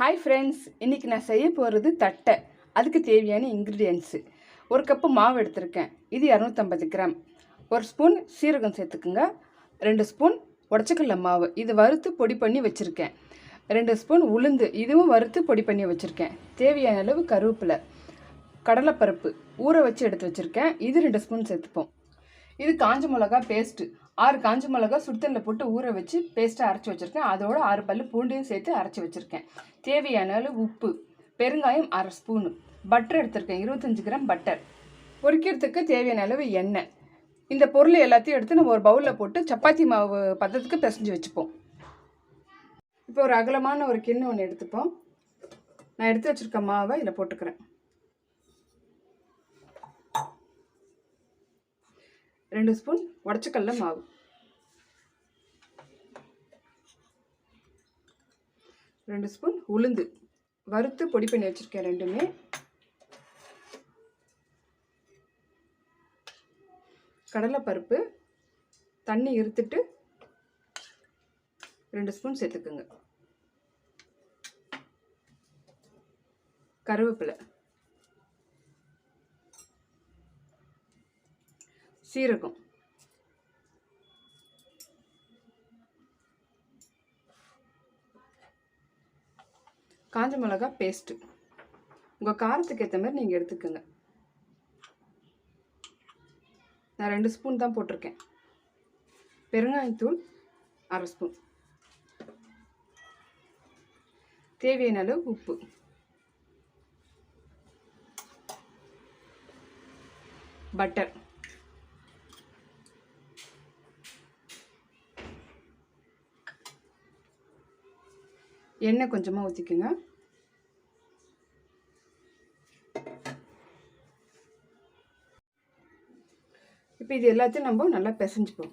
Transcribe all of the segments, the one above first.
Hi friends, இன்றைக்கி நான் செய்ய போகிறது தட்டை. அதுக்கு தேவையான இன்க்ரீடியன்ட்ஸு: ஒரு கப்பு மாவு எடுத்திருக்கேன், இது 250 கிராம். 1 ஸ்பூன் சீரகம் சேர்த்துக்குங்க. 2 ஸ்பூன் உடச்சக்கடலை மாவு, இது வறுத்து பொடி பண்ணி வச்சுருக்கேன். 2 ஸ்பூன் உளுந்து, இதுவும் வறுத்து பொடி பண்ணி வச்சுருக்கேன். தேவையான அளவு கருவேப்பிலை, கடலைப்பருப்பு ஊற வச்சு எடுத்து வச்சுருக்கேன், இது 2 ஸ்பூன் சேர்த்துப்போம். இது காஞ்ச மிளகா பேஸ்ட்டு, 6 காஞ்ச மிளகா சுடுதண்ணில் போட்டு ஊற வச்சு பேஸ்ட்டாக அரைச்சி வச்சுருக்கேன். அதோட 6 பல்லு பூண்டையும் சேர்த்து அரைச்சி வச்சுருக்கேன். தேவையான அளவு உப்பு, பெருங்காயம் 1/2 ஸ்பூனு, பட்டர் எடுத்திருக்கேன், 25 கிராம் பட்டர், பொரிக்கிறதுக்கு தேவையான அளவு எண்ணெய். இந்த பொருள் எல்லாத்தையும் எடுத்து நம்ம ஒரு பவுலில் போட்டு சப்பாத்தி மாவு பதத்துக்கு பிசைஞ்சு வச்சுப்போம். இப்போ ஒரு அகலமான ஒரு கிண்ணம் ஒன்று எடுத்துப்போம். நான் எடுத்து வச்சுருக்க மாவை இதில் போட்டுக்கிறேன். 2 ஸ்பூன் உடச்சக்கடலை மாவு, 2 ஸ்பூன் உளுந்து வறுத்து பொடி பண்ணி வச்சுருக்கேன் ரெண்டுமே, கடலைப்பருப்பு தண்ணி இருத்துட்டு 2 ஸ்பூன் சேர்த்துக்குங்க, கருவேப்பிலை, சீரகம், காஞ்ச மிளகா பேஸ்ட்டு. உங்கள் காரத்துக்கு ஏற்ற மாதிரி நீங்கள் எடுத்துக்கோங்க. நான் 2 ஸ்பூன் தான் போட்டிருக்கேன். பெருங்காயத்தூள் 1/2 ஸ்பூன், தேவையான அளவு உப்பு, பட்டர், எண்ணெய் கொஞ்சமாக ஊற்றிக்குங்க. இப்போ இது எல்லாத்தையும் நம்ம நல்லா பிசைஞ்சுப்போம்.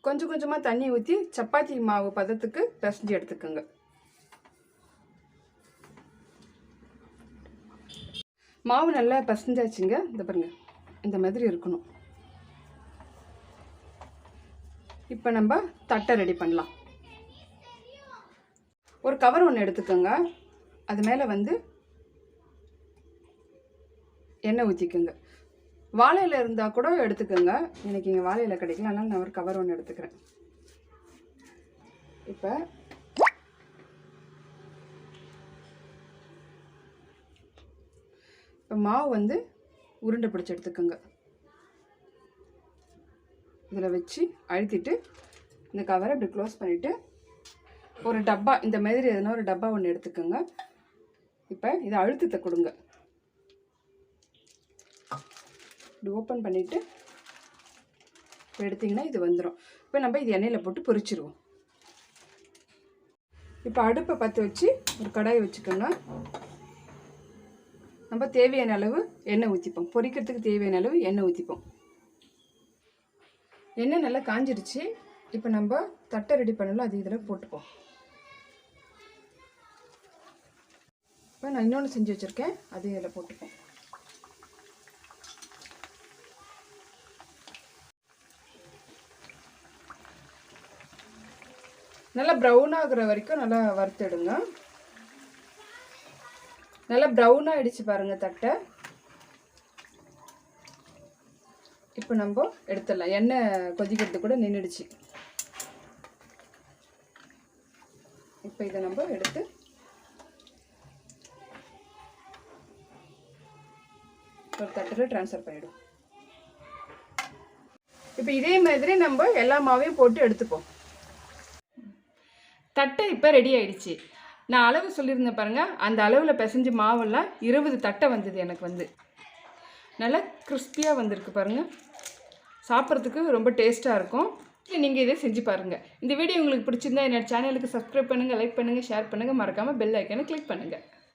கொஞ்சம் கொஞ்சமாக தண்ணி ஊற்றி சப்பாத்தி மாவு பதத்துக்கு பிசைஞ்சு எடுத்துக்கோங்க. மாவு நல்லா பிசைஞ்சாச்சுங்க. இந்த பாருங்க, இந்த மாதிரி இருக்கணும். இப்போ நம்ம தட்டை ரெடி பண்ணலாம். ஒரு கவர் ஒன்று எடுத்துக்கோங்க. அது மேலே எண்ணெய் ஊற்றிக்கோங்க. வாழையில இருந்தால் கூட எடுத்துக்கோங்க. எனக்கு இங்கே வாழையில கிடைக்கல, அதனால் நான் ஒரு கவர் ஒன்று எடுத்துக்கிறேன். இப்போ மாவு உருண்டை பிடிச்சி எடுத்துக்கோங்க. இதில் வச்சு அழுத்திட்டு இந்த கவரை இப்படி க்ளோஸ் பண்ணிவிட்டு ஒரு டப்பா, இந்த மாதிரி எதுனா ஒரு டப்பா ஒன்று எடுத்துக்கோங்க. இப்போ இதை அழுத்தத்தை கொடுங்க. இப்படி ஓப்பன் பண்ணிவிட்டு எடுத்திங்கன்னா இது வந்துடும். இப்போ நம்ம இது எண்ணெயில் போட்டு பொரிச்சிருவோம். இப்போ அடுப்பை பற்ற வச்சு ஒரு கடாயை வச்சுக்கோங்க. நம்ம தேவையான அளவு எண்ணெய் ஊற்றிப்போம். பொரிக்கிறதுக்கு தேவையான அளவு எண்ணெய் ஊற்றிப்போம். எண்ணெய் நல்லா காஞ்சிடுச்சு. இப்போ நம்ம தட்டை ரெடி பண்ணலாம், அது இதில் போட்டுப்போம். இப்போ நான் இன்னொன்று செஞ்சு வச்சுருக்கேன், அது இதில் போட்டுப்போம். நல்லா ப்ரௌன் ஆகுற வரைக்கும் நல்லா வறுத்துடுங்க. நல்லா ப்ரௌனாக ஆகிடுச்சு பாருங்கள் தட்டை. இப்போ நம்ம எடுத்துடலாம். எண்ணெய் கொதிக்கிறது கூட நின்றுடுச்சு. இப்போ இதை நம்ம எடுத்து ஒரு தட்டில் ட்ரான்ஸ்ஃபர் பண்ணிவிடுவோம். இப்போ இதே மாதிரி நம்ம எல்லா மாவையும் போட்டு எடுத்துப்போம். தட்டை இப்போ ரெடி ஆயிடுச்சு. நான் அளவு சொல்லியிருந்தேன் பாருங்கள், அந்த அளவில் பிசைஞ்சு மாவெல்லாம் 20 தட்டை வந்தது. எனக்கு நல்லா கிறிஸ்பியாக வந்திருக்கு பாருங்கள். சாப்பிட்றதுக்கு ரொம்ப டேஸ்ட்டாக இருக்கும். நீங்கள் இதை செஞ்சு பாருங்கள். இந்த வீடியோ உங்களுக்கு பிடிச்சிருந்தா என்னோட சேனலுக்கு சப்ஸ்கிரைப் பண்ணுங்கள், லைக் பண்ணுங்கள், ஷேர் பண்ணுங்கள், மறக்காமல் பெல் ஐக்கானை கிளிக் பண்ணுங்கள்.